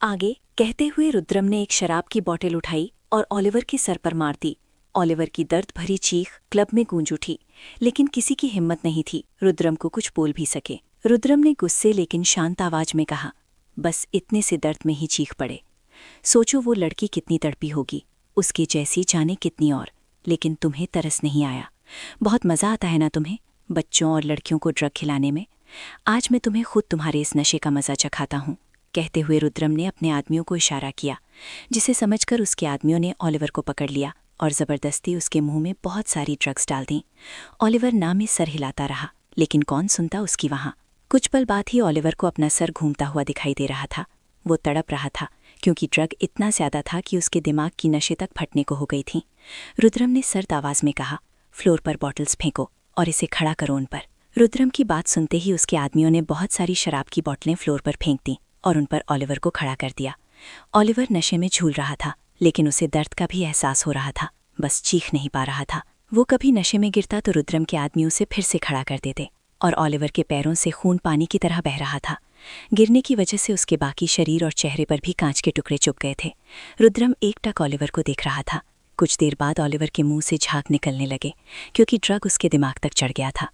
आगे कहते हुए रुद्रम ने एक शराब की बोतल उठाई और ओलिवर के सर पर मार दी। ओलिवर की दर्द भरी चीख क्लब में गूंज उठी, लेकिन किसी की हिम्मत नहीं थी रुद्रम को कुछ बोल भी सके। रुद्रम ने गुस्से लेकिन शांत आवाज में कहा, बस इतने से दर्द में ही चीख पड़े। सोचो वो लड़की कितनी तड़पी होगी, उसके जैसी जाने कितनी और, लेकिन तुम्हें तरस नहीं आया। बहुत मजा आता है ना तुम्हें बच्चों और लड़कियों को ड्रग खिलाने में। आज मैं तुम्हें खुद तुम्हारे इस नशे का मजा चखाता हूँ। कहते हुए रुद्रम ने अपने आदमियों को इशारा किया, जिसे समझकर उसके आदमियों ने ओलिवर को पकड़ लिया और जबरदस्ती उसके मुंह में बहुत सारी ड्रग्स डाल दी। ओलिवर ना में सर हिलाता रहा, लेकिन कौन सुनता उसकी वहां। कुछ पल बाद ही ओलिवर को अपना सर घूमता हुआ दिखाई दे रहा था। वो तड़प रहा था क्योंकि ड्रग इतना ज्यादा था कि उसके दिमाग की नशे तक फटने को हो गई थी। रुद्रम ने सर्द आवाज में कहा, फ्लोर पर बॉटल्स फेंको और इसे खड़ा करो उन पर। रुद्रम की बात सुनते ही उसके आदमियों ने बहुत सारी शराब की बोतलें फ्लोर पर फेंक दी और उन पर ओलिवर को खड़ा कर दिया। ओलिवर नशे में झूल रहा था, लेकिन उसे दर्द का भी एहसास हो रहा था, बस चीख नहीं पा रहा था। वो कभी नशे में गिरता तो रुद्रम के आदमी उसे फिर से खड़ा कर देते और ओलिवर के पैरों से खून पानी की तरह बह रहा था। गिरने की वजह से उसके बाकी शरीर और चेहरे पर भी कांच के टुकड़े चुभ गए थे। रुद्रम एकटक ओलिवर को देख रहा था। कुछ देर बाद ओलिवर के मुंह से झाग निकलने लगे क्योंकि ड्रग उसके दिमाग तक चढ़ गया था।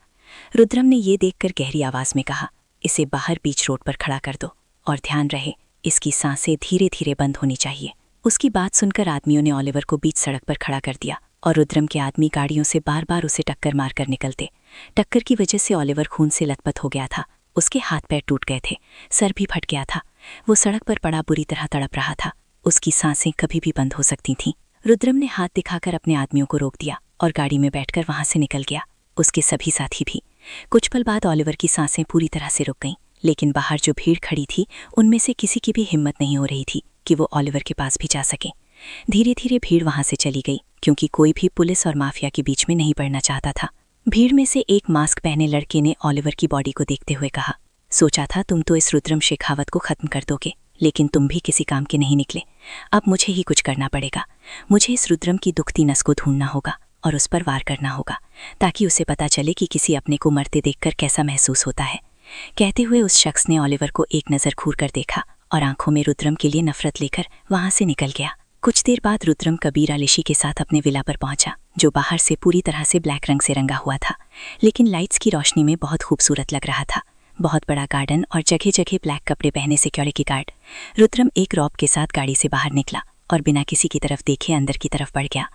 रुद्रम ने ये देखकर गहरी आवाज में कहा, इसे बाहर बीच रोड पर खड़ा कर दो और ध्यान रहे इसकी सांसें धीरे धीरे बंद होनी चाहिए। उसकी बात सुनकर आदमियों ने ओलिवर को बीच सड़क पर खड़ा कर दिया और रुद्रम के आदमी गाड़ियों से बार बार उसे टक्कर मारकर निकलते। टक्कर की वजह से ओलिवर खून से लथपथ हो गया था। उसके हाथ पैर टूट गए थे, सर भी फट गया था। वो सड़क पर पड़ा बुरी तरह तड़प रहा था। उसकी सांसें कभी भी बंद हो सकती थीं। रुद्रम ने हाथ दिखाकर अपने आदमियों को रोक दिया और गाड़ी में बैठकर वहां से निकल गया, उसके सभी साथी भी। कुछ पल बाद ओलिवर की सांसें पूरी तरह से रुक गईं, लेकिन बाहर जो भीड़ खड़ी थी उनमें से किसी की भी हिम्मत नहीं हो रही थी कि वो ओलिवर के पास भी जा सके। धीरे धीरे भीड़ वहां से चली गई क्योंकि कोई भी पुलिस और माफिया के बीच में नहीं पड़ना चाहता था। भीड़ में से एक मास्क पहने लड़के ने ओलिवर की बॉडी को देखते हुए कहा, सोचा था तुम तो इस रुद्रम शेखावत को खत्म कर दोगे, लेकिन तुम भी किसी काम के नहीं निकले। अब मुझे ही कुछ करना पड़ेगा। मुझे इस रुद्रम की दुखती नस को ढूंढना होगा और उस पर वार करना होगा, ताकि उसे पता चले कि किसी अपने को मरते देखकर कैसा महसूस होता है। कहते हुए उस शख्स ने ओलिवर को एक नज़र घूर कर देखा और आंखों में रुद्रम के लिए नफरत लेकर वहां से निकल गया। कुछ देर बाद रुद्रम कबीर आलिशी के साथ अपने विला पर पहुंचा, जो बाहर से पूरी तरह से ब्लैक रंग से रंगा हुआ था, लेकिन लाइट्स की रोशनी में बहुत खूबसूरत लग रहा था। बहुत बड़ा गार्डन और जगह जगह ब्लैक कपड़े पहने सिक्योरिटी गार्ड। रुद्रम एक रॉब के साथ गाड़ी से बाहर निकला और बिना किसी की तरफ देखे अंदर की तरफ बढ़ गया।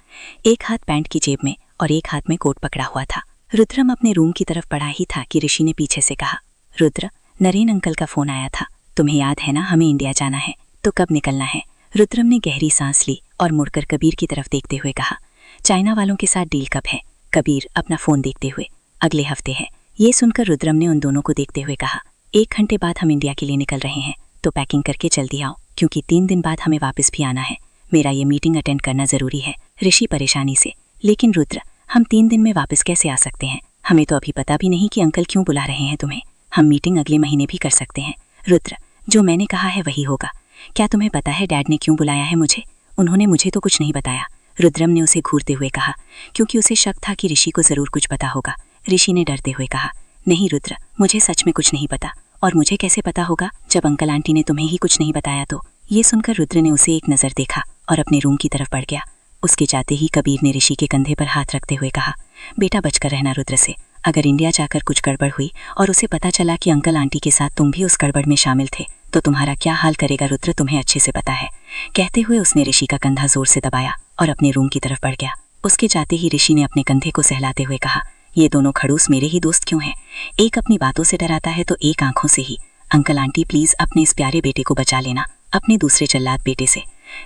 एक हाथ पैंट की जेब में और एक हाथ में कोट पकड़ा हुआ था। रुद्रम अपने रूम की तरफ बढ़ा ही था कि ऋषि ने पीछे से कहा, रुद्र, नरेन अंकल का फोन आया था, तुम्हें याद है ना, हमें इंडिया जाना है, तो कब निकलना है? रुद्रम ने गहरी सांस ली और मुड़कर कबीर की तरफ देखते हुए कहा, चाइना वालों के साथ डील कब है? कबीर अपना फोन देखते हुए, अगले हफ्ते है। ये सुनकर रुद्रम ने उन दोनों को देखते हुए कहा, 1 घंटे बाद हम इंडिया के लिए निकल रहे हैं, तो पैकिंग करके जल्दी आओ, क्योंकि 3 दिन बाद हमें वापस भी आना है। मेरा ये मीटिंग अटेंड करना जरूरी है। ऋषि परेशानी से, लेकिन रुद्र, हम 3 दिन में वापस कैसे आ सकते हैं? हमें तो अभी पता भी नहीं कि अंकल क्यों बुला रहे हैं तुम्हें। हम मीटिंग अगले महीने भी कर सकते हैं। रुद्र, जो मैंने कहा है वही होगा। क्या तुम्हें पता है डैड ने क्यों बुलाया है मुझे? उन्होंने मुझे तो कुछ नहीं बताया। रुद्रम ने उसे घूरते हुए कहा, क्योंकि उसे शक था कि ऋषि को जरूर कुछ पता होगा। ऋषि ने डरते हुए कहा, नहीं रुद्र, मुझे सच में कुछ नहीं पता। और मुझे कैसे पता होगा जब अंकल आंटी ने तुम्हें ही कुछ नहीं बताया तो? ये सुनकर रुद्र ने उसे एक नज़र देखा और अपने रूम की तरफ बढ़ गया। उसके जाते ही कबीर ने ऋषि के कंधे पर हाथ रखते हुए कहा, बेटा बचकर रहना रुद्र से। अगर इंडिया जाकर कुछ गड़बड़ हुई और उसे पता चला कि अंकल आंटी के साथ तुम भी उस गड़बड़ में शामिल थे, तो तुम्हारा क्या हाल करेगा रुद्र, तुम्हें अच्छे से पता है। कहते हुए उसने ऋषि का कंधा जोर से दबाया और अपने रूम की तरफ बढ़ गया। उसके जाते ही ऋषि ने अपने कंधे को सहलाते हुए कहा, ये दोनों खड़ूस मेरे ही दोस्त क्यों हैं? एक अपनी बातों से डराता है तो एक आंखों से ही। अंकल आंटी प्लीज अपने इस प्यारे बेटे को बचा लेना, अपने दूसरे जल्लाद बेटे से।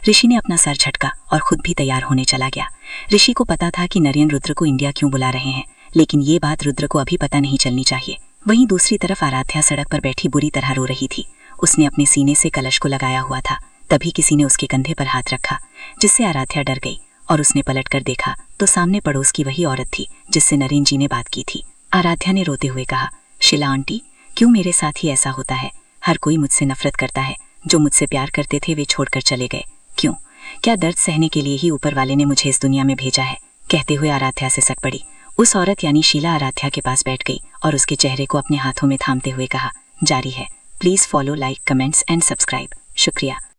ऋषि ने अपना सर झटका और खुद भी तैयार होने चला गया। ऋषि को पता था कि नरेन रुद्र को इंडिया क्यों बुला रहे हैं, लेकिन ये बात रुद्र को अभी पता नहीं चलनी चाहिए। वहीं दूसरी तरफ आराध्या सड़क पर बैठी बुरी तरह रो रही थी। उसने अपने सीने से कलश को लगाया हुआ था। तभी किसी ने उसके कंधे पर हाथ रखा, जिससे आराध्या डर गई और उसने पलटकर देखा तो सामने पड़ोस की वही औरत थी जिससे नरेन जी ने बात की थी। आराध्या ने रोते हुए कहा, शीला आंटी, क्यों मेरे साथ ही ऐसा होता है? हर कोई मुझसे नफरत करता है। जो मुझसे प्यार करते थे वे छोड़कर चले गए। क्यों? क्या दर्द सहने के लिए ही ऊपर वाले ने मुझे इस दुनिया में भेजा है? कहते हुए आराध्या से सट पड़ी। उस औरत यानी शीला आराध्या के पास बैठ गई और उसके चेहरे को अपने हाथों में थामते हुए कहा, जारी है। Please follow, like, comments and subscribe. शुक्रिया।